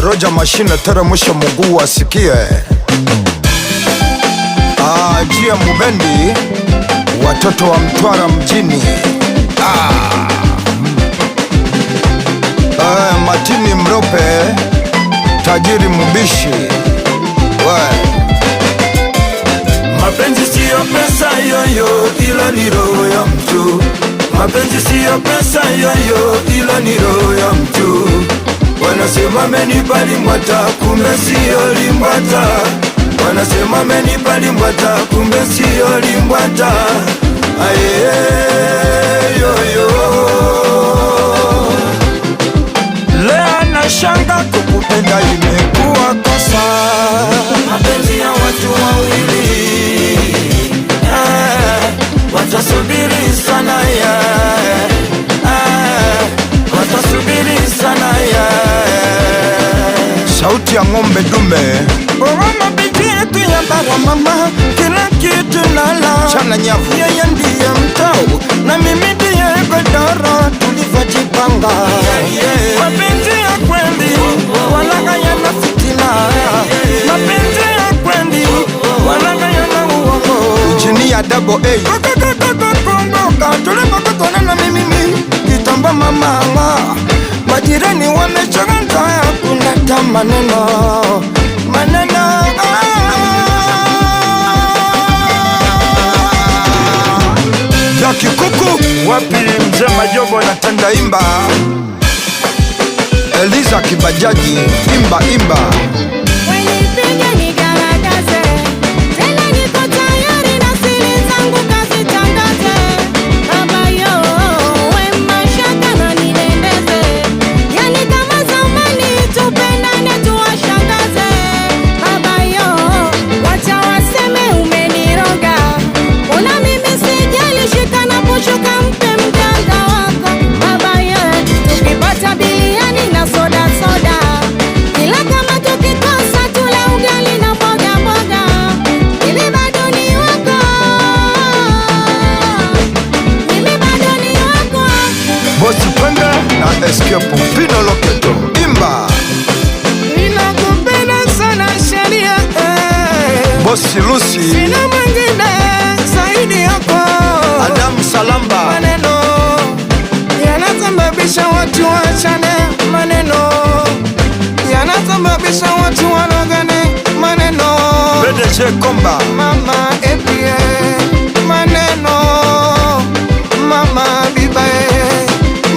Roja mashine teremsha mguu asikie. Jia Mubendi, watoto wa Mtwara mjini. Matini Mrope, tajiri Mubishi. Mapenzi siyo pesa yoyo, ila ni roho ya mtu. Mapenzi siyo pesa yoyo, ila ni roho ya mtu. Wanasema amenipa limbwata, kumbe siyo limbwata. Wanasema amenipa limbwata, kumbe siyo limbwata. Aye yoyo, lea na shanga kukupenda imekuwa kosa. mapenzi ya watu wawili watasubiri sana ya watasubiri sana ya. Sauti ya ng'ombe dume. Mama binti yetu ya bara mama, kila kitu nala Chana nyavu. Yeye ndiye mtau na mimi ndiye godoro, tulivyojipanga. Mapenzi ya kweli wala hayana fitina. Mapenzi ya kweli wala hayana uongo. Engineer Double A. Kumbuka tulipokutana na mimi kitamba mama, majirani wamechanga kuna maneno ya kikuku. Wapi mzee Majobo na Tandaimba, Eliza Kibajaji, imba imba. Bosi Pende na Escape Pino Loketo, imba. Ninakupenda sana sheria, Bosi Lucy, sina mwingine zaidi yako. Adam Salamba. Maneno yanasababisha watu wachane, maneno yanasababisha watu walogane, maneno BDJ Komba, mama epie, maneno mama bibae,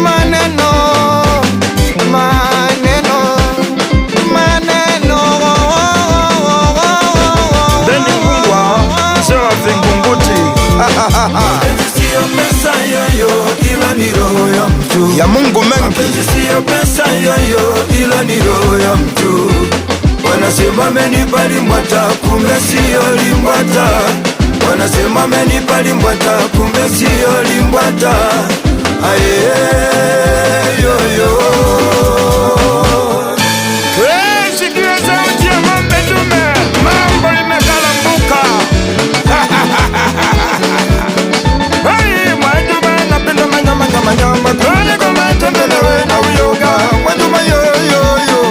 maneno Beni Mungwa, Sewa Vingunguti. siyo pesa yoyo, ila ni roho ya mtu. Ya Mungu mengi. Siyo pesa yoyo, ila ni roho ya mtu. Wanasema amenipa limbwata, kumbe siyo limbwata. Wanasema amenipa limbwata, kumbe siyo limbwata. Aye yoyo, Sikia sauti ya ng'ombe dume, mambo imekalambuka. Hey, Mwajuma napenda manyama, kwenye kwa matembelewe na uyoga. Mwajuma yo yo yo,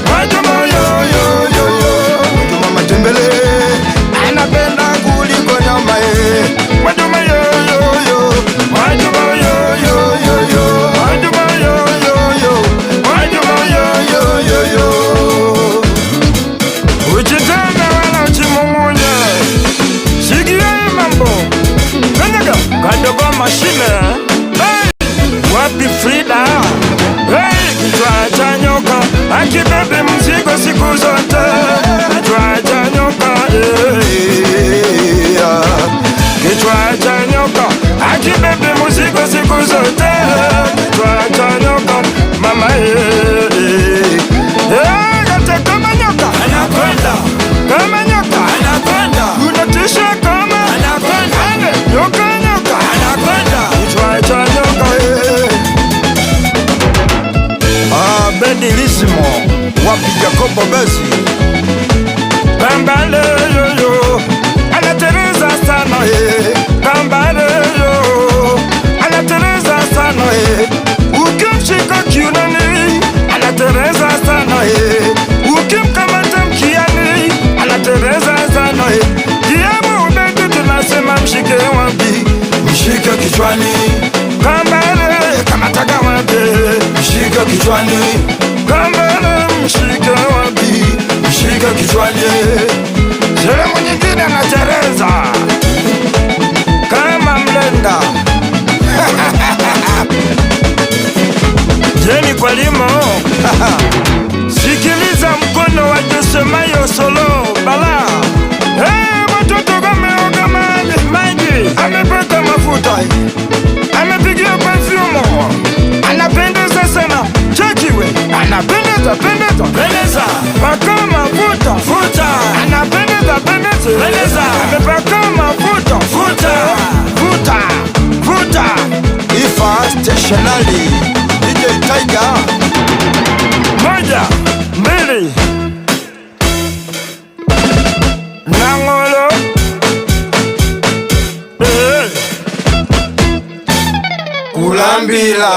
Mwajuma yo yo yo yo. Mwajuma matembele, anapenda kuliko nyama ye. Mwajuma yo yo yo, Mwajuma yo yo yo yo, Mwajuma yo yo yo, Mwajuma yo yo yo yo. Uchitanga wala uchimumunya, sikia mambo kanyaga kadogo mashine. Hey, wapi Frida? Hey, kichwa cha nyoka akibebe mzigo siku zote. Kichwa cha nyoka, kichwa cha nyoka akibebe mzigo siku zote. Kichwa cha nyoka mama, kata kama nyoka anakwenda kama nyoka anakwenda unatisha kama anakwenda nyoka anakwenda. kichwa cha nyoka. Beni Lisimo, wapi Jacobo Bezi, Kambale yoyo anatereza sana Kambale yo anatereza sana ukimshika kiunoni anatereza sana kambele mshike wapi, mshike kichwani. Sehemu nyingine anatereza kama mlenda. Jeni kwa limo. Sikiliza mkono wa Josemayo Solo Bala. Watoto kameoga maji, amepaka mafuta, amepigia perfume, anapendeza sana. Chekiwe, anapendeza. Paka mafuta, anapendeza. Amepaka mafuta, Ifa stationary DJ Tiger. Moja, mbili, Nangolo. Kulambila.